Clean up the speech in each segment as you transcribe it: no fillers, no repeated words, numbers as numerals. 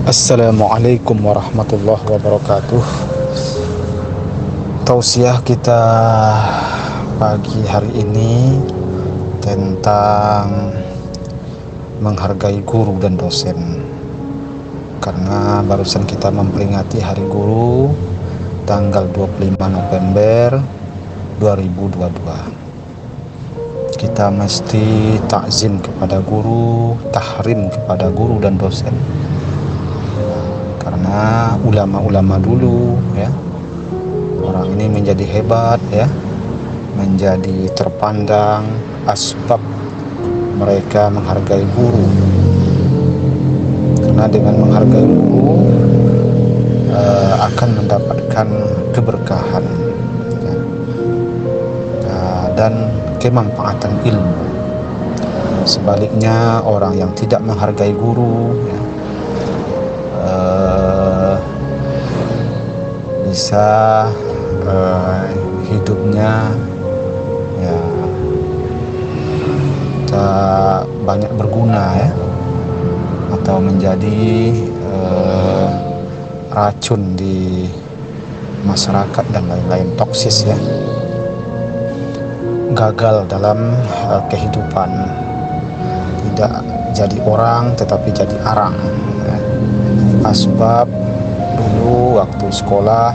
Assalamualaikum warahmatullahi wabarakatuh. Tausiah kita pagi hari ini tentang menghargai guru dan dosen. Karena barusan kita memperingati Hari Guru tanggal 25 November 2022. Kita mesti takzim kepada guru, tahrim kepada guru dan dosen. Karena ulama-ulama dulu ya, orang ini menjadi hebat ya, menjadi terpandang asbab mereka menghargai guru. Karena dengan menghargai guru akan mendapatkan keberkahan ya, dan kemanfaatan ilmu. Sebaliknya orang yang tidak menghargai guru ya, bisa hidupnya ya tak banyak berguna ya, atau menjadi racun di masyarakat dan lain-lain, toksis ya, gagal dalam kehidupan, tidak jadi orang tetapi jadi arang ya. Asbab dulu waktu sekolah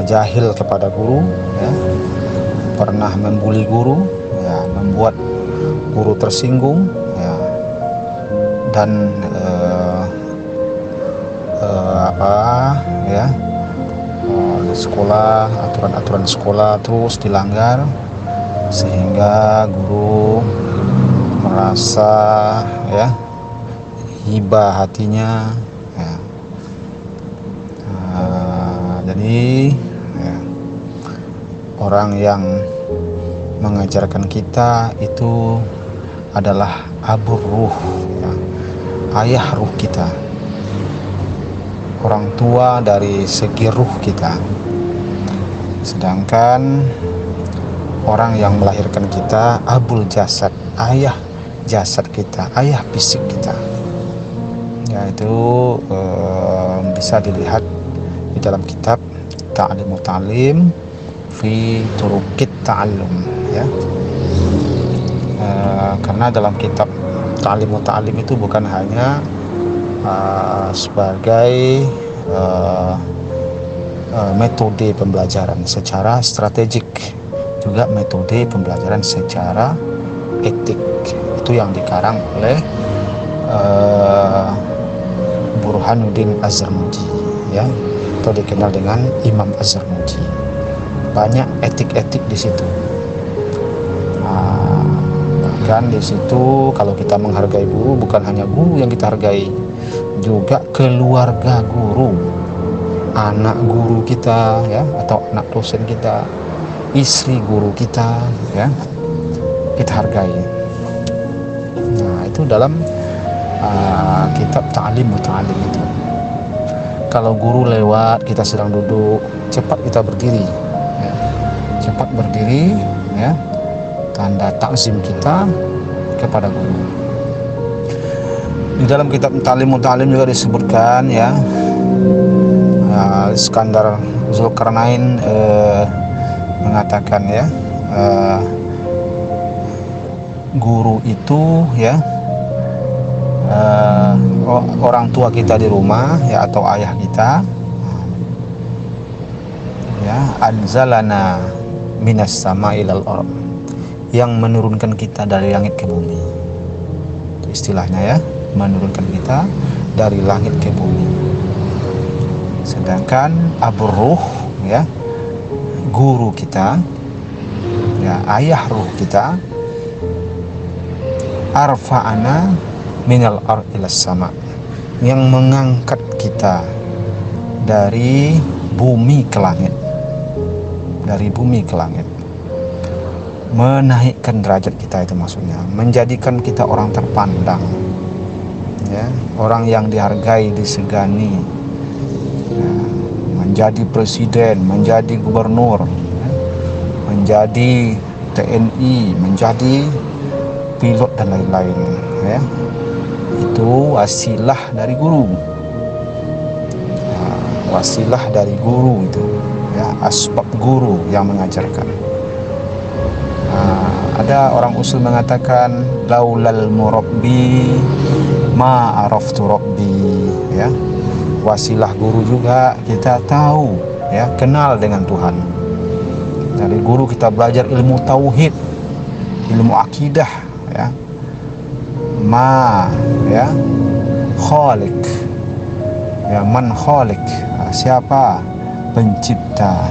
jahil kepada guru ya, pernah membuli guru ya, membuat guru tersinggung ya, dan sekolah, aturan-aturan sekolah terus dilanggar sehingga guru merasa ya hibah hatinya ya. Jadi ya, orang yang mengajarkan kita itu adalah abur ruh ya, ayah ruh kita, orang tua dari segi ruh kita. Sedangkan orang yang melahirkan kita abul jasad, ayah jasad kita, ayah fisik kita. Yaitu bisa dilihat di dalam kitab Ta'limut Ta'lim fi Turuqit Ta'allum ya. Karena dalam kitab Ta'limut Ta'lim itu bukan hanya sebagai metode pembelajaran secara strategik, juga metode pembelajaran secara etik. Itu yang dikarang oleh Burhanuddin Az-Zarnuji ya, atau dikenal dengan Imam Az-Zarnuji. Banyak etik-etik di situ. Bahkan di situ kalau kita menghargai guru, bukan hanya guru yang kita hargai, juga keluarga guru, anak guru kita ya, atau anak dosen kita, istri guru kita ya, kita hargai. Nah, itu dalam kitab Ta'limut Ta'lim itu. Kalau guru lewat, kita sedang duduk, cepat kita berdiri ya. Cepat berdiri ya, tanda takzim kita kepada guru. Di dalam kitab Ta'limut Ta'lim juga disebutkan ya, Iskandar Zulkarnain mengatakan ya, guru itu ya, orang tua kita di rumah ya, atau ayah kita ya, anzalana minas sama ilal ard, yang menurunkan kita dari langit ke bumi. Itu istilahnya ya, menurunkan kita dari langit ke bumi. Sedangkan abur ruh ya, guru kita ya, ayah ruh kita, arfa'ana minal ard ilas sama, yang mengangkat kita dari bumi ke langit, dari bumi ke langit, menaikkan derajat kita. Itu maksudnya menjadikan kita orang terpandang ya, orang yang dihargai, disegani ya, menjadi presiden, menjadi gubernur ya, menjadi TNI, menjadi pilot dan lain-lain ya. itu wasilah dari guru. Wasilah dari guru itu, ya, asbab guru yang mengajarkan. Ada orang usul mengatakan laulal murabbi ma araftu rabbi, ya. Wasilah guru juga kita tahu, ya, kenal dengan Tuhan. Dari guru kita belajar ilmu tauhid, ilmu akidah, ya. Ya, khalik, ya, man khalik, siapa pencipta,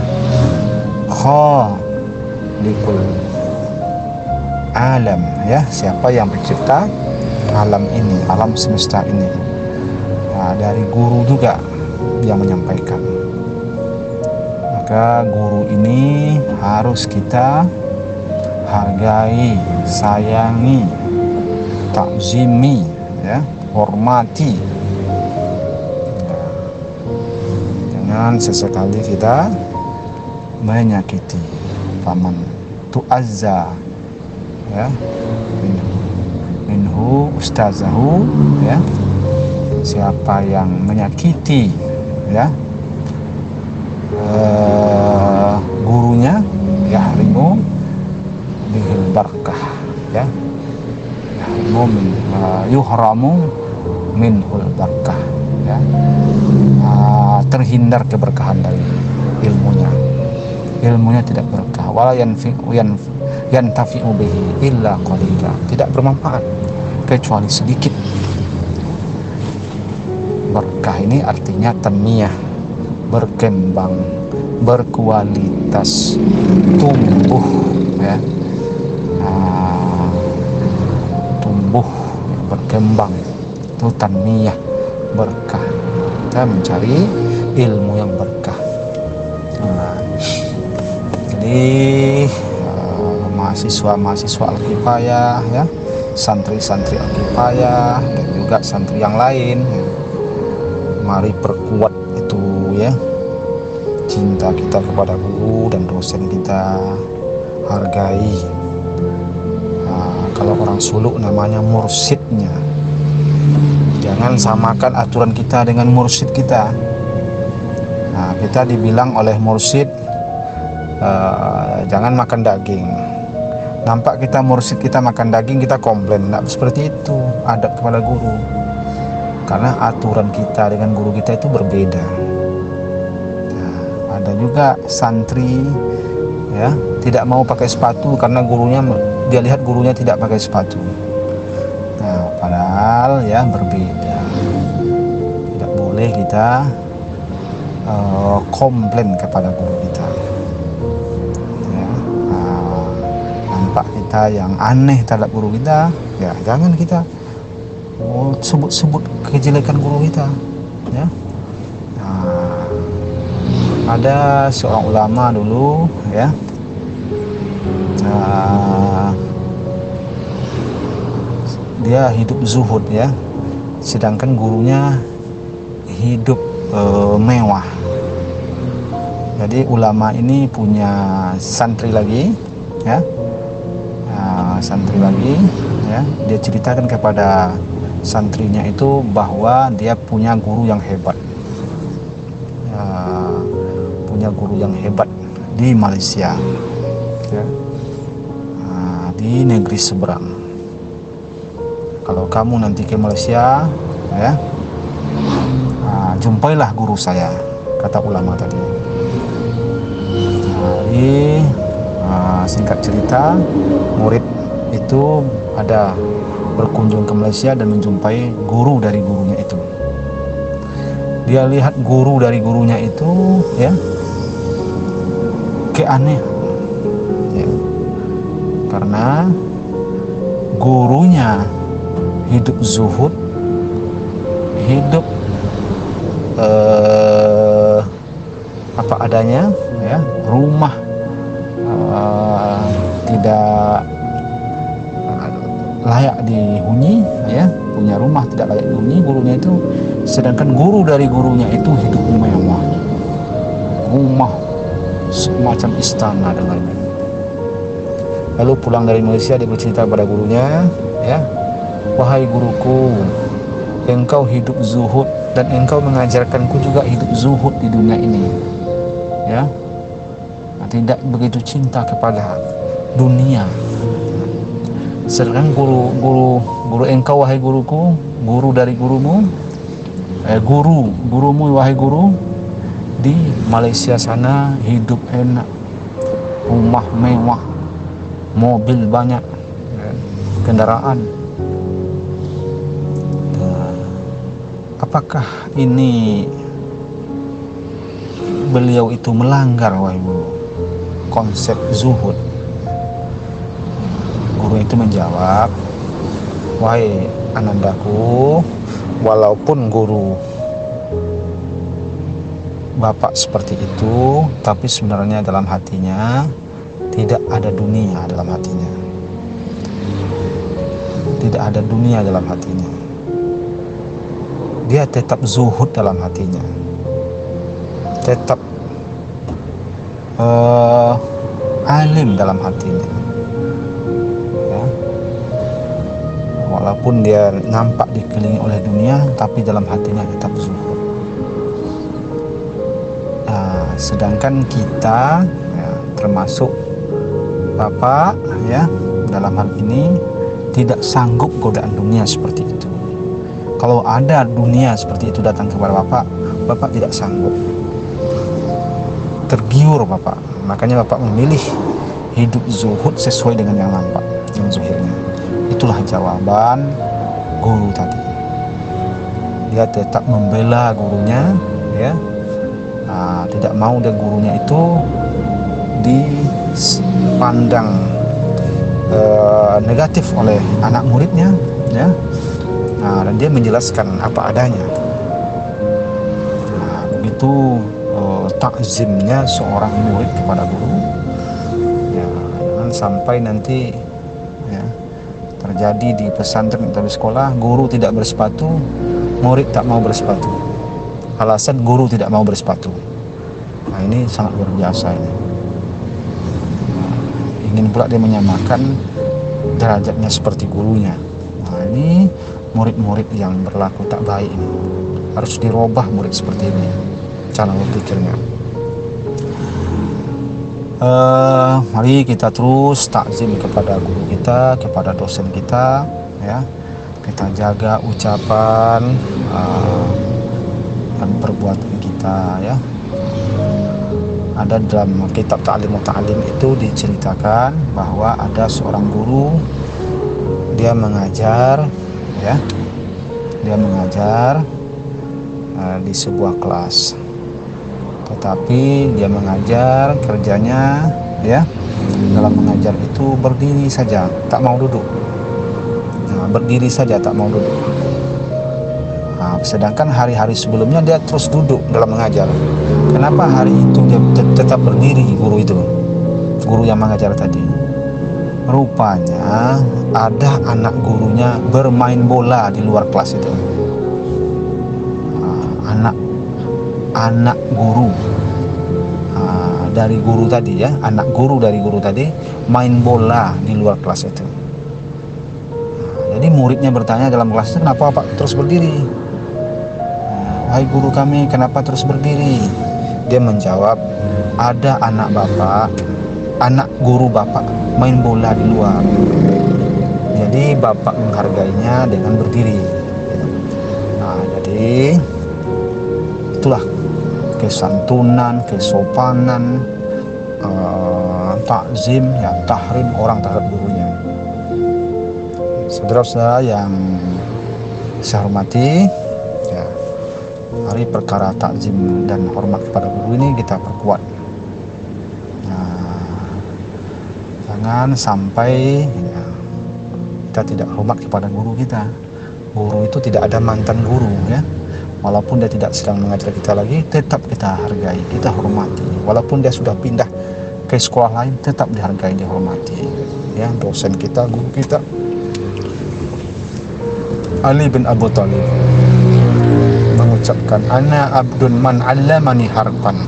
khalikul alam, ya, siapa yang mencipta alam ini, alam semesta ini. Nah, dari guru juga yang menyampaikan. Maka guru ini harus kita hargai, sayangi, takzimi, ya, hormati. Jangan sesekali kita menyakiti. Faman tu'azza, ya, minhu ustazahu, ya, siapa yang menyakiti, ya, gurunya, ya, harimu bihil barakah, ya, yuhramu minhul barakah, ya, terhindar keberkahan dari ilmunya tidak berkah. Wala yantafi'u bihi illa qalila, tidak bermanfaat kecuali sedikit. Berkah ini artinya tanmiyah, berkembang, berkualitas, tumbuh, ya, tumbuh, berkembang, itu tanmiyah, berkah. Kita mencari ilmu yang berkah. Jadi mahasiswa Al-Kifayah, ya, santri-santri Al-Kifayah dan juga santri yang lain, ya, mari perkuat itu, ya, cinta kita kepada guru dan dosen kita, hargai. Kalau orang suluk namanya mursyidnya. Jangan samakan aturan kita dengan mursyid kita. Kita dibilang oleh mursyid, jangan makan daging. Nampak kita mursyid kita makan daging, kita komplain. Tidak seperti itu adab kepada guru, karena aturan kita dengan guru kita itu berbeda. Ada juga santri, ya, tidak mau pakai sepatu karena dia lihat gurunya tidak pakai sepatu. Padahal, ya, berbeda. Tidak boleh kita komplain kepada guru kita, ya. Nampak kita yang aneh terhadap guru kita, ya, jangan kita sebut-sebut kejelekan guru kita, ya. Ada seorang ulama dulu, ya, dia hidup zuhud, ya, sedangkan gurunya hidup mewah. Jadi ulama ini punya santri lagi, ya, ya, dia ceritakan kepada santrinya itu bahwa dia punya guru yang hebat, di Malaysia, ya, di negeri seberang. Kalau kamu nanti ke Malaysia, ya, jumpailah guru saya, kata ulama tadi. Jadi singkat cerita, murid itu ada berkunjung ke Malaysia dan menjumpai guru dari gurunya itu. Dia lihat guru dari gurunya itu, ya, keanehan, ya, karena gurunya hidup zuhud, hidup apa adanya, ya, rumah tidak layak dihuni, ya, punya rumah tidak layak dihuni gurunya itu, sedangkan guru dari gurunya itu hidup mewah, rumah semacam istana dan lain-lain. Lalu pulang dari Malaysia dia bercerita kepada gurunya, ya, wahai guruku, engkau hidup zuhud dan engkau mengajarkanku juga hidup zuhud di dunia ini, ya, tidak begitu cinta kepada dunia. Sedangkan guru engkau wahai guruku, guru dari gurumu, gurumu wahai guru, di Malaysia sana hidup enak, rumah mewah, mobil banyak, kendaraan. Apakah ini beliau itu melanggar wahai guru konsep zuhud? Guru itu menjawab, wahai anandaku, walaupun guru bapak seperti itu, tapi sebenarnya dalam hatinya tidak ada dunia dalam hatinya. Tidak ada dunia dalam hatinya. Dia tetap zuhud dalam hatinya. Tetap alim dalam hatinya. Ya. Walaupun dia nampak dikelilingi oleh dunia, tapi dalam hatinya tetap zuhud. Sedangkan kita, ya, termasuk bapak, ya, dalam hal ini tidak sanggup godaan dunia seperti itu. Kalau ada dunia seperti itu datang kepada bapak tidak sanggup, tergiur bapak. Makanya bapak memilih hidup zuhud sesuai dengan yang nampak, yang zuhirnya. Itulah jawaban guru tadi. Dia tetap membela gurunya, ya. Tidak mau dia gurunya itu dipandang negatif oleh anak muridnya, ya. Dan dia menjelaskan apa adanya. Begitu takzimnya seorang murid kepada guru, ya, jangan sampai nanti, ya, terjadi di pesantren atau di sekolah guru tidak bersepatu, murid tak mau bersepatu. Alasan guru tidak mau bersepatu. Nah, ini sangat luar biasa ini. Ingin pula dia menyamakan derajatnya seperti gurunya. Nah, ini murid-murid yang berlaku tak baik ini. Harus dirubah murid seperti ini cara berpikirnya. Mari kita terus takzim kepada guru kita, kepada dosen kita, ya. Kita jaga ucapan dan perbuatan kita, ya. Ada dalam kitab Ta'lim Ta'lim itu diceritakan bahwa ada seorang guru, dia mengajar, ya, dia mengajar di sebuah kelas, tetapi dia mengajar kerjanya, ya, dalam mengajar itu berdiri saja, tak mau duduk. Berdiri saja, tak mau duduk. Sedangkan hari-hari sebelumnya dia terus duduk dalam mengajar. Kenapa hari itu dia tetap berdiri, guru itu, guru yang mengajar tadi? Rupanya ada anak gurunya bermain bola di luar kelas itu. Anak guru dari guru tadi, ya, anak guru dari guru tadi main bola di luar kelas itu. Jadi muridnya bertanya dalam kelas itu, kenapa Pak terus berdiri? Hai guru kami, kenapa terus berdiri? Dia menjawab, ada anak guru bapak main bola di luar. Jadi bapak menghargainya dengan berdiri. Jadi itulah kesantunan, kesopanan, takzim, ya, tahrim orang terhadap gurunya. Saudara-saudara yang saya hormati, ya, mari perkara takzim dan hormat kepada guru ini kita perkuat. Jangan sampai, ya, kita tidak hormat kepada guru kita. Guru itu tidak ada mantan guru, ya. Walaupun dia tidak sedang mengajar kita lagi, tetap kita hargai, kita hormati. Walaupun dia sudah pindah ke sekolah lain, tetap dihargai, dihormati. Ya, dosen kita, guru kita, Ali bin Abu Thalib mengucapkan, ana abdun man 'allamani harfan.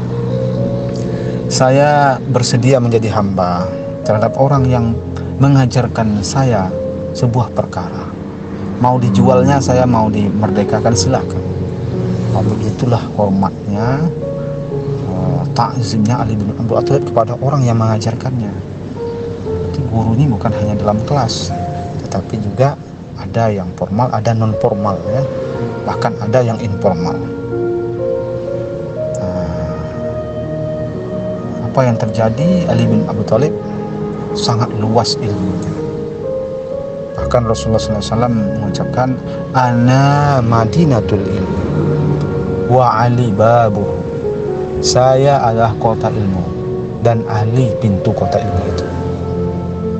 Saya bersedia menjadi hamba terhadap orang yang mengajarkan saya sebuah perkara. mau dijualnya, saya mau dimerdekakan, silakan. Begitulah hormatnya, takzimnya Ali bin Abi Thalib kepada orang yang mengajarkannya. Jadi guru ini bukan hanya dalam kelas, tetapi juga ada yang formal, ada non formal ya, bahkan ada yang informal. Apa yang terjadi, Ali bin Abi Thalib sangat luas ilmunya. Bahkan Rasulullah SAW mengucapkan, ana madinatul ilmi wa Ali babu, saya adalah kota ilmu dan Ali pintu kota ilmu itu.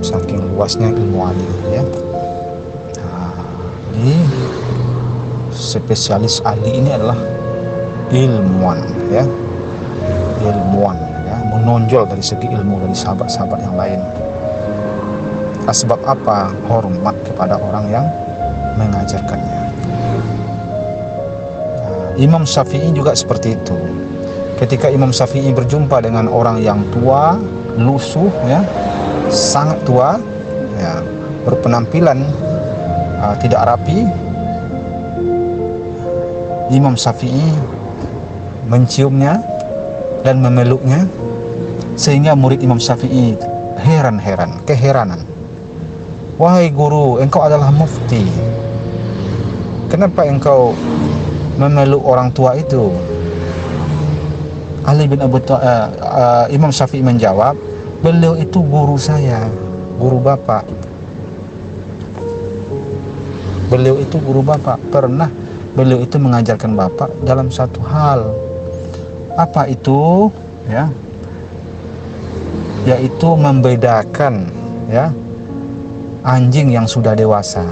Saking luasnya ilmu Ali ya. Jadi spesialis Ali ini adalah ilmuwan ya, ilmuwan ya, menonjol dari segi ilmu dari sahabat-sahabat yang lain. Sebab apa? Hormat kepada orang yang mengajarkannya. Imam Syafi'i juga seperti itu. Ketika Imam Syafi'i berjumpa dengan orang yang tua, lusuh ya, sangat tua ya, berpenampilan tidak rapi, Imam Syafi'i menciumnya dan memeluknya, sehingga murid Imam Syafi'i keheranan. Wahai guru, engkau adalah mufti, kenapa engkau memeluk orang tua itu? Imam Syafi'i menjawab, beliau itu guru saya, guru bapak. Beliau itu guru bapak. Pernah beliau itu mengajarkan bapak dalam satu hal. Apa itu? Ya, yaitu membedakan ya anjing yang sudah dewasa.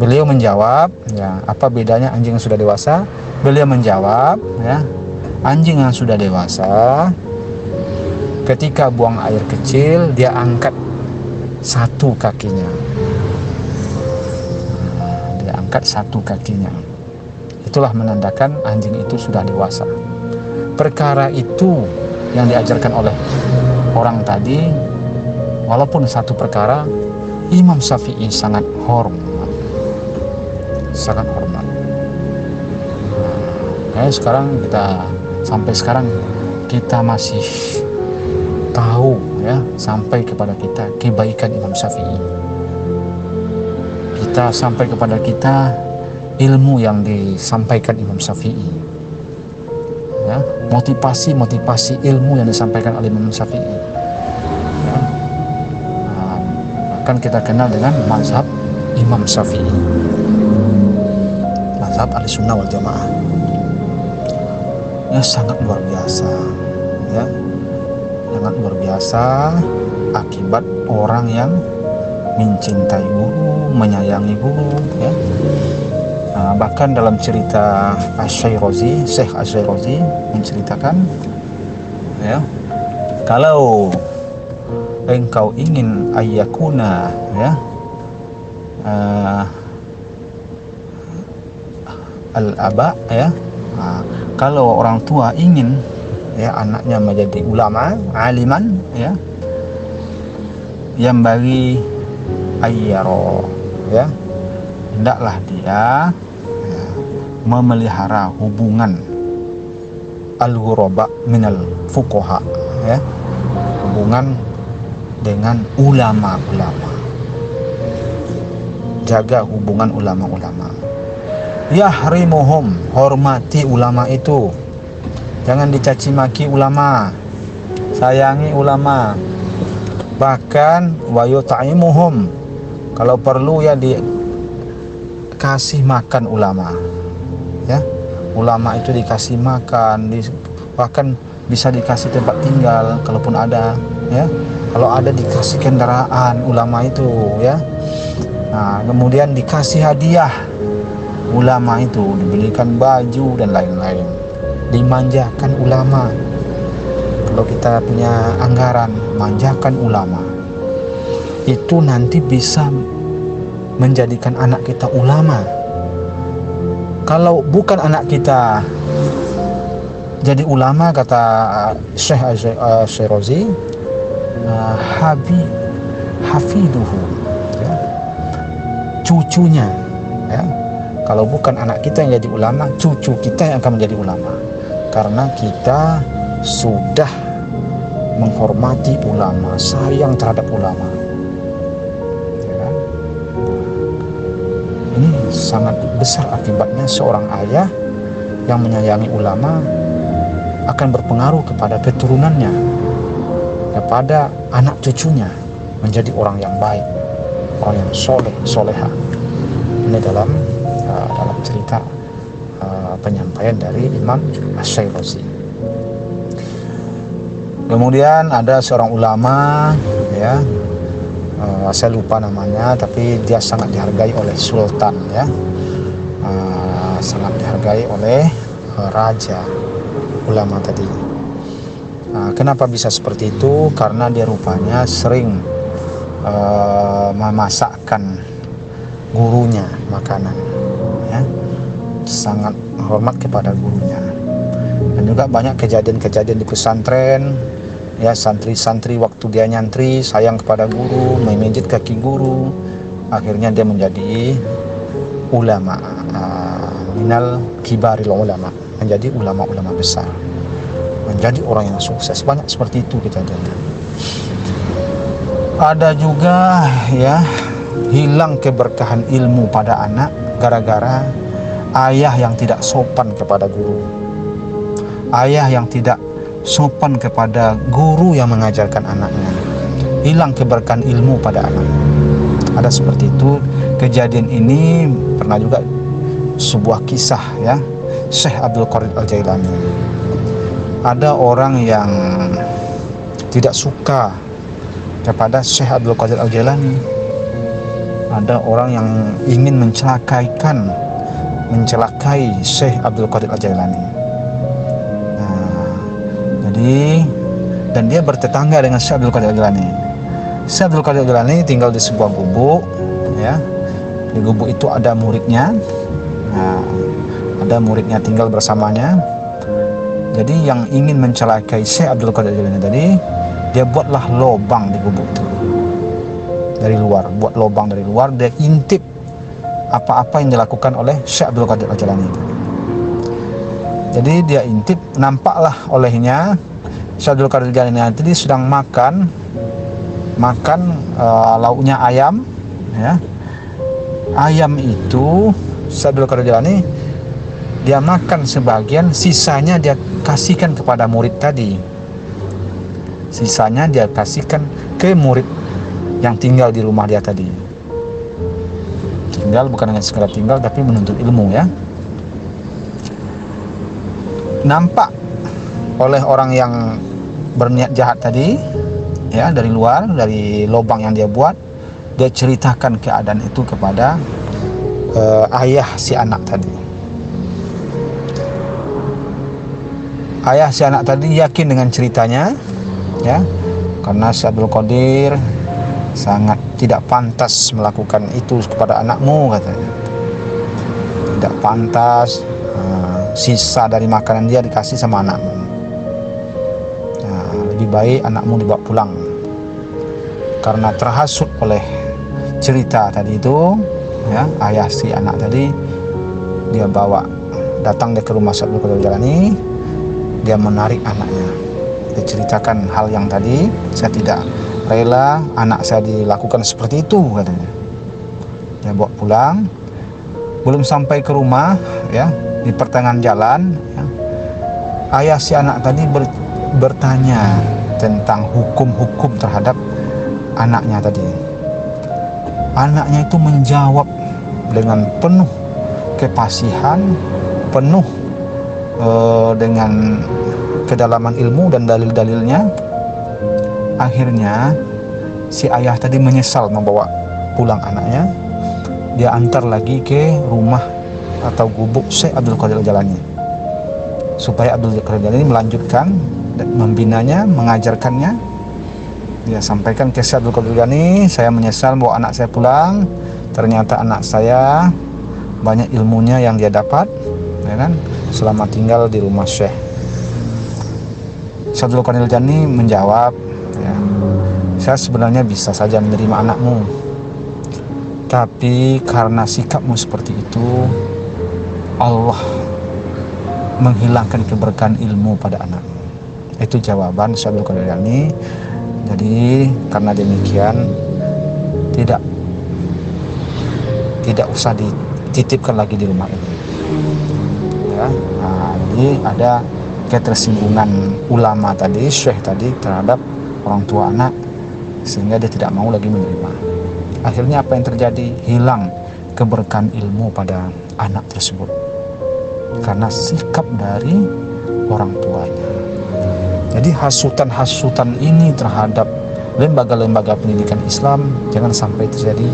Beliau menjawab, ya, apa bedanya anjing yang sudah dewasa? Beliau menjawab, ya, anjing yang sudah dewasa ketika buang air kecil dia angkat satu kakinya. Dia angkat satu kakinya. Itulah menandakan anjing itu sudah dewasa. Perkara itu yang diajarkan oleh orang tadi, walaupun satu perkara, Imam Syafi'i sangat hormat. Sampai sekarang kita masih tahu ya, sampai kepada kita kebaikan Imam Syafi'i. Sampai kepada kita ilmu yang disampaikan Imam Syafi'i. Ya, motivasi ilmu yang disampaikan oleh Imam Syafi'i. Ya. Bahkan kita kenal dengan mazhab Imam Syafi'i, mazhab Ahlussunnah wal Jamaah. Ya, sangat luar biasa ya, sangat luar biasa akibat orang yang mencintai guru, menyayangi guru ya. Bahkan dalam cerita Syekh Asy-Syarazi menceritakan ya, kalau engkau ingin ayyakuna ya al-aba ya, kalau orang tua ingin ya anaknya menjadi ulama, aliman ya, yang bagi ayyaro ya, hendaklah dia ya, memelihara hubungan al-ghuraba minal fuqaha ya, hubungan dengan ulama-ulama. Jaga hubungan ulama-ulama. Yahrimuhum, hormati ulama itu. Jangan dicaci maki ulama. Sayangi ulama. Bahkan wa yut'imuhum, kalau perlu ya dikasih makan ulama. Ya. Ulama itu dikasih makan, bahkan bisa dikasih tempat tinggal kalaupun ada, ya. Kalau ada dikasih kendaraan ulama itu, ya. Nah, kemudian dikasih hadiah ulama itu, dibelikan baju dan lain-lain. Dimanjakan ulama. Kalau kita punya anggaran, manjakan ulama. Itu nanti bisa menjadikan anak kita ulama. Kalau bukan anak kita jadi ulama, kata Syekh Asy-Syarazi, hafiduhu ya, cucunya, ya. Kalau bukan anak kita yang jadi ulama, cucu kita yang akan menjadi ulama, karena kita sudah menghormati ulama, sayang terhadap ulama, ya kan? Ini sangat besar akibatnya. Seorang ayah yang menyayangi ulama akan berpengaruh kepada keturunannya, kepada anak cucunya menjadi orang yang baik, orang yang soleh, soleha. Ini dalam cerita penyampaian dari Imam Asy-Syairazi. Kemudian ada seorang ulama, ya, saya lupa namanya, tapi dia sangat dihargai oleh sultan, ya, sangat dihargai oleh raja, ulama tadi. Kenapa bisa seperti itu? Karena dia rupanya sering memasakkan gurunya makanan, ya, sangat hormat kepada gurunya. Dan juga banyak kejadian-kejadian di pesantren, ya, santri-santri waktu dia nyantri sayang kepada guru, memijit kaki guru, akhirnya dia menjadi ulama, minal kibaril ulama, menjadi ulama-ulama besar, menjadi orang yang sukses. Banyak seperti itu kejadiannya. Ada juga, ya, hilang keberkahan ilmu pada anak gara-gara ayah yang tidak sopan kepada guru, ayah yang tidak sopan kepada guru yang mengajarkan anaknya, hilang keberkahan ilmu pada anak. Ada seperti itu. Kejadian ini pernah juga sebuah kisah, ya, Syekh Abdul Qadir Al-Jailani. Ada orang yang tidak suka kepada Syekh Abdul Qadir Al-Jailani. Ada orang yang ingin mencelakai Syekh Abdul Qadir Al-Jailani. Dan dia bertetangga dengan Syekh Abdul Qadir Al-Jailani. Syekh Abdul Qadir Al-Jailani tinggal di sebuah gubuk, ya. Di gubuk itu ada muridnya. Ada muridnya tinggal bersamanya. Jadi yang ingin mencelakai Syekh Abdul Qadir Al-Jailani tadi, dia buatlah lubang di gubuk itu. Dari luar, buat lubang dari luar, dia intip apa-apa yang dilakukan oleh Syekh Abdul Qadir Al-Jailani itu. Jadi dia intip, nampaklah olehnya Syekh Abdul Qadir Al-Jailani tadi sedang makan lauknya ayam, ya. Ayam itu Syekh Abdul Qadir Al-Jailani dia makan sebagian, sisanya dia kasihkan kepada murid tadi. Sisanya dia kasihkan ke murid yang tinggal di rumah dia tadi. Tinggal bukan hanya sekedar tinggal, tapi menuntut ilmu, ya. Nampak oleh orang yang berniat jahat tadi, ya, dari luar, dari lubang yang dia buat, dia ceritakan keadaan itu kepada ayah si anak tadi. Ayah si anak tadi yakin dengan ceritanya, ya, karena Syekh Abdul Qadir sangat tidak pantas melakukan itu kepada anakmu, katanya. Tidak pantas, sisa dari makanan dia dikasih sama anakmu. Lebih baik anakmu dibawa pulang. Karena terhasut oleh cerita tadi itu, ya, ayah si anak tadi dia datang ke rumah Syekh Abdul Qadir Al-Jailani, dia menarik anaknya. Dia ceritakan hal yang tadi, saya tidak rela anak saya dilakukan seperti itu, katanya. Dia bawa pulang. Belum sampai ke rumah, ya, di pertengahan jalan, ya, ayah si anak tadi bertanya tentang hukum-hukum terhadap anaknya tadi. Anaknya itu menjawab dengan penuh kefasihan, penuh dengan kedalaman ilmu dan dalil-dalilnya. Akhirnya si ayah tadi menyesal membawa pulang anaknya. Dia antar lagi ke rumah atau gubuk Syekh Abdul Qadir Al-Jailani, supaya Abdul Qadir Al-Jailani melanjutkan dan membinanya, mengajarkannya. Dia sampaikan ke Syekh Abdul Qadir Al-Jailani, saya menyesal bawa anak saya pulang. Ternyata anak saya banyak ilmunya yang dia dapat, ya kan, selama tinggal di rumah Syekh. Syekh Abdul Qadir Al-Jailani menjawab, ya, saya sebenarnya bisa saja menerima anakmu, Tapi karena sikapmu seperti itu, Allah menghilangkan keberkahan ilmu pada anak. Itu jawaban Syekh Abdul Qadir Jailani. Jadi karena demikian tidak usah dititipkan lagi di rumah ini. Ya, nah, jadi ada ketersinggungan ulama tadi, syekh tadi terhadap orang tua anak, sehingga dia tidak mau lagi menerima. Akhirnya apa yang terjadi? Hilang keberkahan ilmu pada anak tersebut karena sikap dari orang tuanya. Jadi hasutan-hasutan ini terhadap lembaga-lembaga pendidikan Islam jangan sampai terjadi.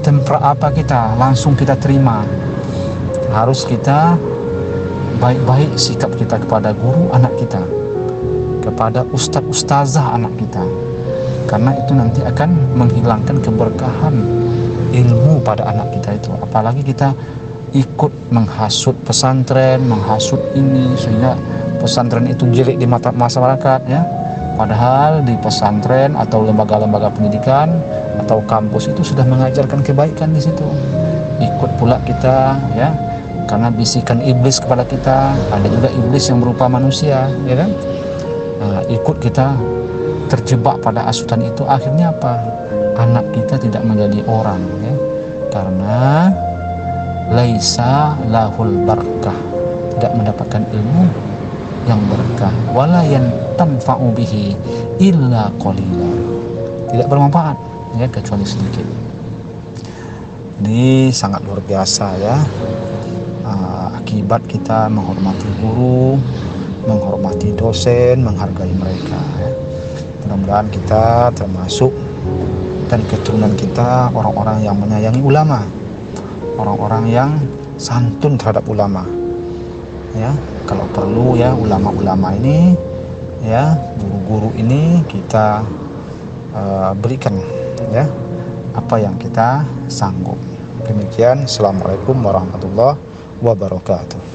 Tempra apa kita langsung kita terima. Harus kita baik-baik sikap kita kepada guru anak kita, kepada ustadz-ustazah anak kita, karena itu nanti akan menghilangkan keberkahan ilmu pada anak kita itu. Apalagi kita ikut menghasut pesantren, menghasut ini, sehingga pesantren itu jelek di mata masyarakat, ya. Padahal di pesantren atau lembaga-lembaga pendidikan atau kampus itu sudah mengajarkan kebaikan di situ. Ikut pula kita, ya, karena bisikan iblis kepada kita. Ada juga iblis yang berupa manusia, ya kan? Nah, ikut kita terjebak pada asutan itu, akhirnya apa? Anak kita tidak menjadi orang, ya, karena laisa lahul barakah, tidak mendapatkan ilmu yang berkah, wala yantanfa'u bihi illa qalila, tidak bermanfaat, ya, kecuali sedikit. Ini sangat luar biasa, ya, akibat kita menghormati guru, menghormati dosen, menghargai mereka, ya. Mudah-mudahan kita termasuk dan keturunan kita orang-orang yang menyayangi ulama, orang-orang yang santun terhadap ulama, ya. Kalau perlu, ya, ulama-ulama ini, ya, guru-guru ini kita berikan, ya, apa yang kita sanggup. Demikian, assalamualaikum warahmatullahi wabarakatuh.